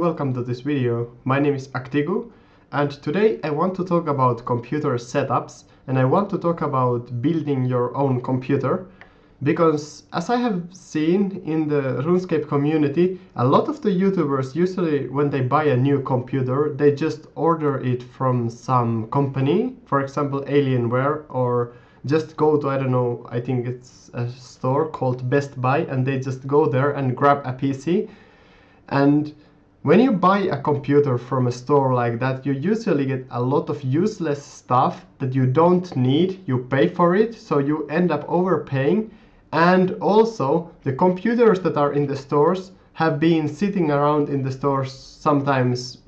welcome to this video. My name is Actique, and today I want to talk about computer setups, and I want to talk about building your own computer, because as I have seen in the Runescape community, a lot of the YouTubers usually when they buy a new computer, they just order it from some company, for example Alienware, or just go to, I don't know, I think it's a store called Best Buy, and they just go there and grab a PC. And when you buy a computer from a store like that, you usually get a lot of useless stuff that you don't need. You pay for it, so you end up overpaying. And also, the computers that are in the stores have been sitting around in the stores sometimes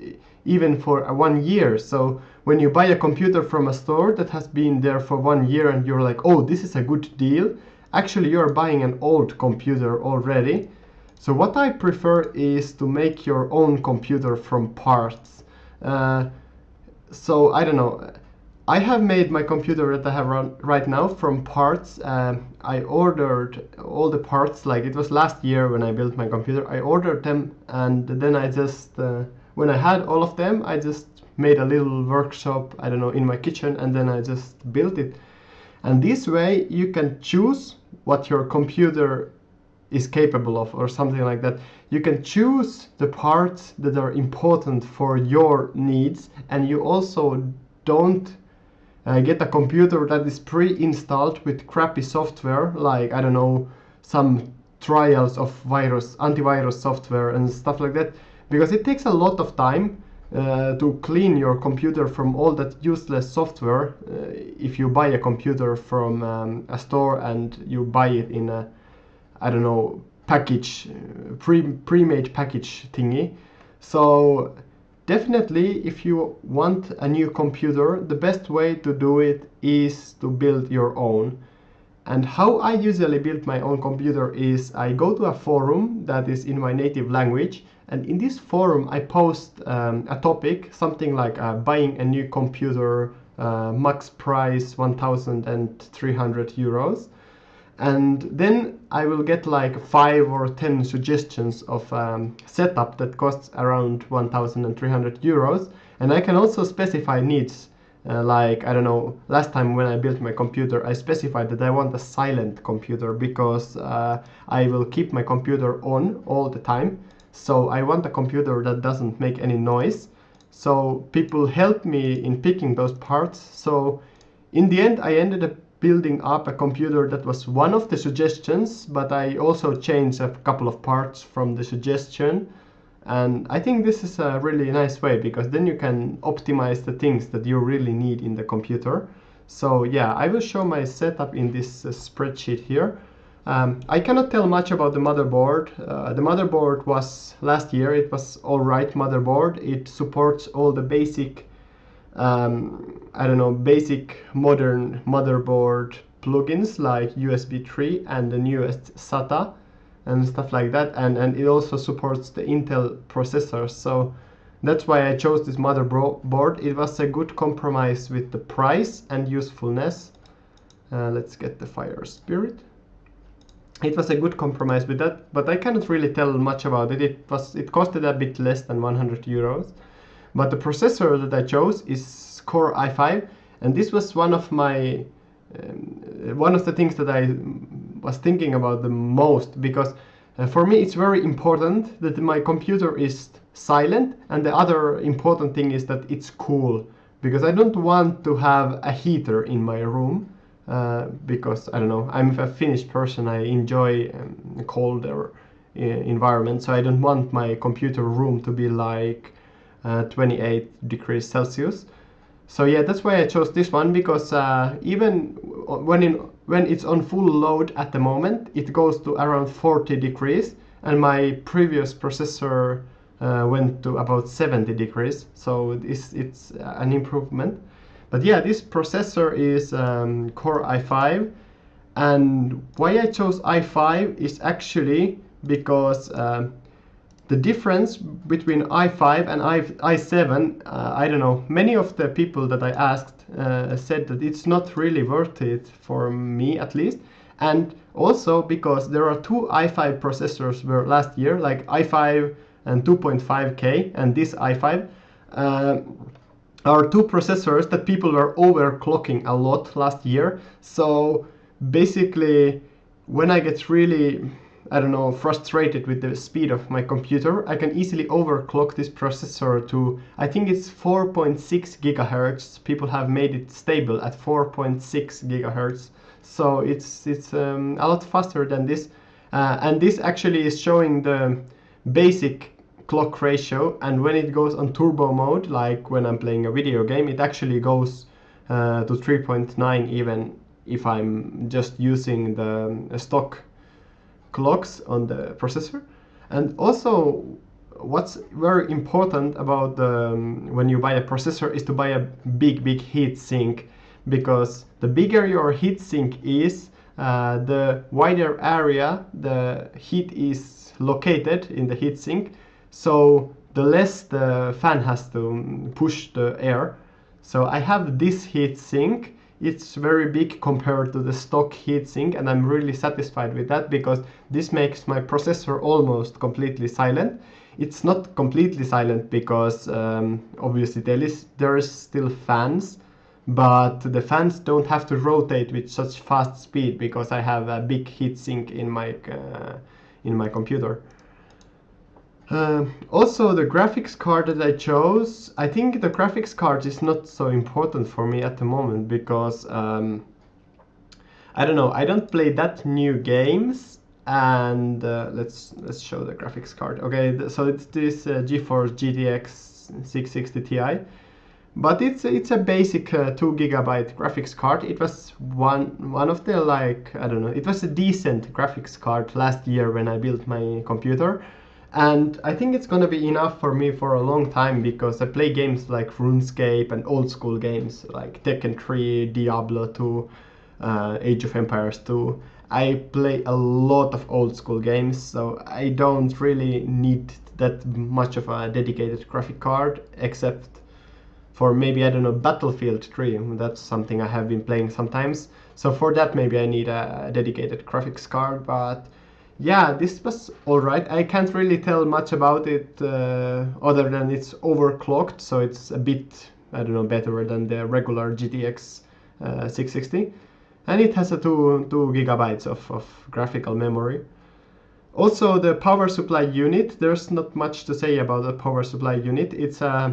even for 1 year. So when you buy a computer from a store that has been there for 1 year and you're like, oh, this is a good deal, actually you're buying an old computer already. So what I prefer is to make your own computer from parts. So I don't know, I have made my computer that I have right now from parts. I ordered all the parts, like it was last year when I built my computer. I ordered them, and then I just, when I had all of them, I just made a little workshop, I don't know, in my kitchen, and then I just built it. And this way you can choose what your computer is capable of, or something like that. You can choose the parts that are important for your needs, and you also don't get a computer that is pre-installed with crappy software, like, I don't know, some trials of antivirus software and stuff like that, because it takes a lot of time to clean your computer from all that useless software. If you buy a computer from a store and you buy it in a, I don't know, package, pre-made package thingy. So definitely, if you want a new computer, the best way to do it is to build your own. And how I usually build my own computer is I go to a forum that is in my native language, and in this forum I post a topic, something like buying a new computer, max price 1,300 euros. And then I will get like 5 or 10 suggestions of setup that costs around 1,300 euros. And I can also specify needs. Like, I don't know, last time when I built my computer, I specified that I want a silent computer because I will keep my computer on all the time. So I want a computer that doesn't make any noise. So people helped me in picking those parts. So in the end, I ended up building up a computer that was one of the suggestions, but I also changed a couple of parts from the suggestion. And I think this is a really nice way, because then you can optimize the things that you really need in the computer. So yeah, I will show my setup in this spreadsheet here. I cannot tell much about the motherboard. The motherboard was last year, it was alright motherboard. It supports all the basic I don't know, basic modern motherboard plugins like USB 3 and the newest SATA and stuff like that, and it also supports the Intel processors. So that's why I chose this motherboard. It was a good compromise with the price and usefulness. Let's get the fire spirit. It was a good compromise with that, but I cannot really tell much about it. It costed a bit less than 100 euros. But the processor that I chose is Core i5, and this was one of my one of the things that I was thinking about the most, because for me it's very important that my computer is silent, and the other important thing is that it's cool, because I don't want to have a heater in my room, because I don't know, I'm a Finnish person, I enjoy colder environment, so I don't want my computer room to be like 28 degrees Celsius. So yeah, that's why I chose this one, because even when it's on full load at the moment, it goes to around 40 degrees, and my previous processor went to about 70 degrees, so it's an improvement. But yeah, this processor is Core i5, and why I chose i5 is actually because the difference between i5 and i7, I don't know, many of the people that I asked said that it's not really worth it, for me at least. And also because there are two i5 processors were last year, like i5 and 2.5K and this i5 are two processors that people were overclocking a lot last year. So basically, when I get really, I don't know, frustrated with the speed of my computer, I can easily overclock this processor to, I think it's 4.6 gigahertz. People have made it stable at 4.6 gigahertz. So it's a lot faster than this. And this actually is showing the basic clock ratio, and when it goes on turbo mode, like when I'm playing a video game, it actually goes to 3.9 even if I'm just using the stock clocks on the processor. And also, what's very important about when you buy a processor is to buy a big heat sink, because the bigger your heat sink is, the wider area the heat is located in the heat sink, so the less the fan has to push the air. So I have this heat sink. It's very big compared to the stock heat sink, and I'm really satisfied with that because this makes my processor almost completely silent. It's not completely silent because obviously there is still fans, but the fans don't have to rotate with such fast speed because I have a big heat sink in my computer. Also, the graphics card that I chose, I think the graphics card is not so important for me at the moment because I don't know, I don't play that new games. And let's show the graphics card. Okay, so it's this GeForce GTX 660 Ti, but it's a basic 2 GB graphics card. It was one of the, like, I don't know, it was a decent graphics card last year when I built my computer. And I think it's gonna be enough for me for a long time because I play games like RuneScape and old school games like Tekken 3, Diablo 2, Age of Empires 2. I play a lot of old school games, so I don't really need that much of a dedicated graphic card, except for maybe, I don't know, Battlefield 3. That's something I have been playing sometimes. So for that maybe I need a dedicated graphics card, but yeah, this was alright. I can't really tell much about it other than it's overclocked, so it's a bit, I don't know, better than the regular GTX 660. And it has a 2 gigabytes of graphical memory. Also, the power supply unit, there's not much to say about the power supply unit. It's a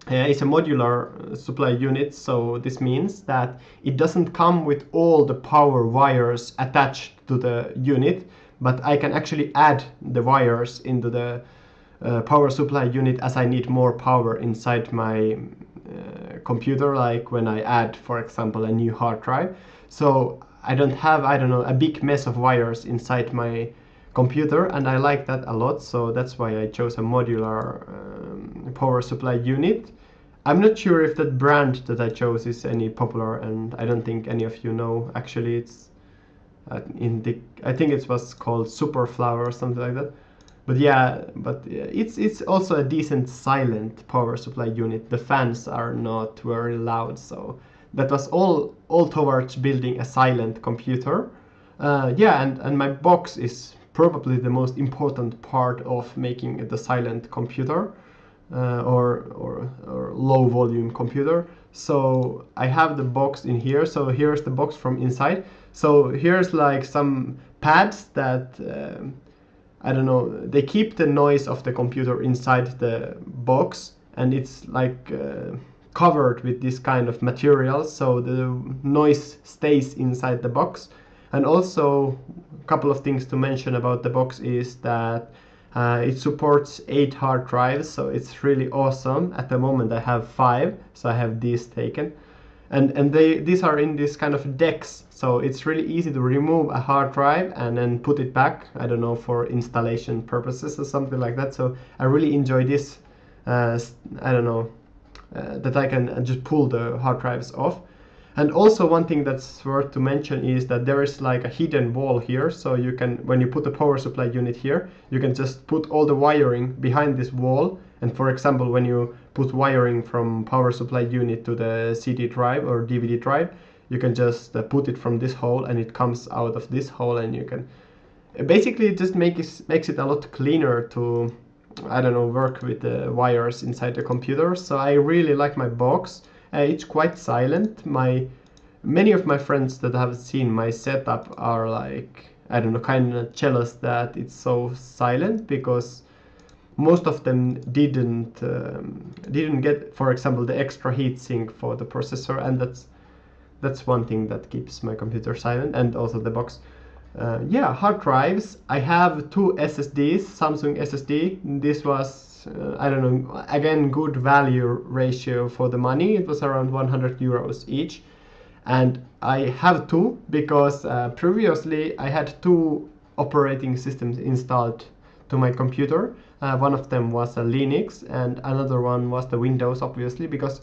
modular supply unit, so this means that it doesn't come with all the power wires attached to the unit, but I can actually add the wires into the power supply unit as I need more power inside my computer, like when I add, for example, a new hard drive. So I don't have, I don't know, a big mess of wires inside my computer, and I like that a lot, so that's why I chose a modular power supply unit. I'm not sure if that brand that I chose is any popular, and I don't think any of you know. Actually, it's I think it was called Superflower or something like that. But yeah, it's also a decent silent power supply unit. The fans are not very loud, so that was all towards building a silent computer. Yeah, and my box is probably the most important part of making the silent computer. Or low volume computer. So I have the box in here. So here's the box from inside. So here's like some pads that I don't know, they keep the noise of the computer inside the box, and it's like covered with this kind of material, so the noise stays inside the box. And also, a couple of things to mention about the box is that it supports 8 hard drives, so it's really awesome. At the moment I have 5, so I have these taken. And these are in this kind of decks, so it's really easy to remove a hard drive and then put it back, I don't know, for installation purposes or something like that. So I really enjoy this, I don't know, that I can just pull the hard drives off. And also one thing that's worth to mention is that there is like a hidden wall here, so you can, when you put the power supply unit here, you can just put all the wiring behind this wall. And for example, when you put wiring from power supply unit to the CD drive or DVD drive, you can just put it from this hole and it comes out of this hole, and you can, basically it just makes it a lot cleaner to, I don't know, work with the wires inside the computer. So I really like my box. It's quite silent. Many of my friends that have seen my setup are like, I don't know, kind of jealous that it's so silent, because most of them didn't get, for example, the extra heatsink for the processor, and that's one thing that keeps my computer silent, and also the box. Yeah, hard drives. I have two SSDs, Samsung SSD. This was, I don't know, again, good value ratio for the money. It was around 100 euros each. And I have two because previously I had two operating systems installed to my computer. One of them was a Linux and another one was the Windows, obviously, because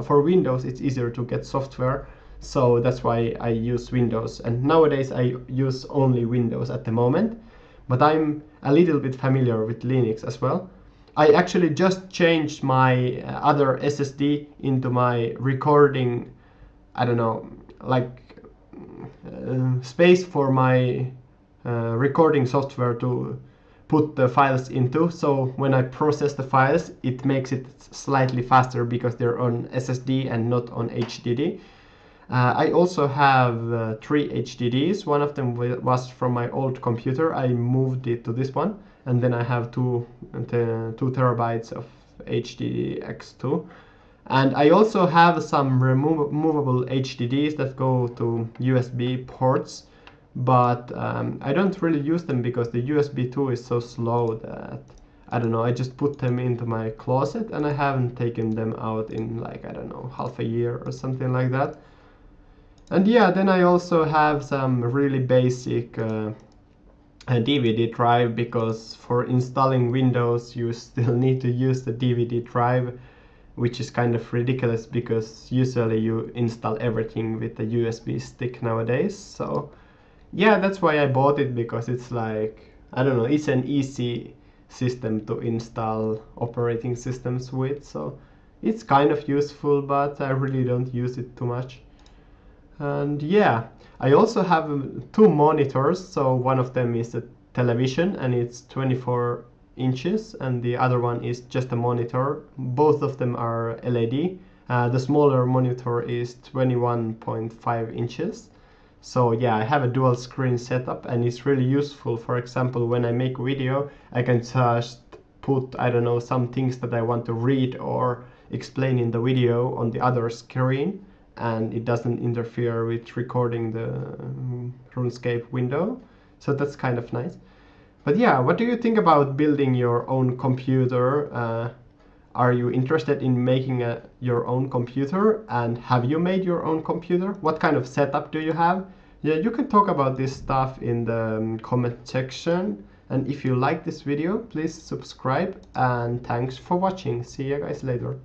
for Windows it's easier to get software. So that's why I use Windows. And nowadays I use only Windows at the moment. But I'm a little bit familiar with Linux as well. I actually just changed my other SSD into my recording, I don't know, like space for my recording software to put the files into. So when I process the files, it makes it slightly faster because they're on SSD and not on HDD. I also have 3 HDDs. One of them was from my old computer. I moved it to this one, and then I have 2 terabytes of HDX2. And I also have some removable HDDs that go to USB ports, but I don't really use them because the USB 2 is so slow that, I don't know, I just put them into my closet and I haven't taken them out in like, I don't know, half a year or something like that. And yeah, then I also have some really basic DVD drive, because for installing Windows you still need to use the DVD drive, which is kind of ridiculous because usually you install everything with a USB stick nowadays. So yeah, that's why I bought it, because it's like, I don't know, it's an easy system to install operating systems with. So it's kind of useful, but I really don't use it too much. And yeah, I also have 2 monitors. So one of them is a television and it's 24 inches, and the other one is just a monitor. Both of them are LED. The smaller monitor is 21.5 inches. So yeah, I have a dual screen setup and it's really useful. For example, when I make a video, I can just put, I don't know, some things that I want to read or explain in the video on the other screen, and it doesn't interfere with recording the Runescape window. So that's kind of nice. But yeah, what do you think about building your own computer? Are you interested in making your own computer? And have you made your own computer? What kind of setup do you have? Yeah, you can talk about this stuff in the comment section. And if you like this video, please subscribe. And thanks for watching. See you guys later.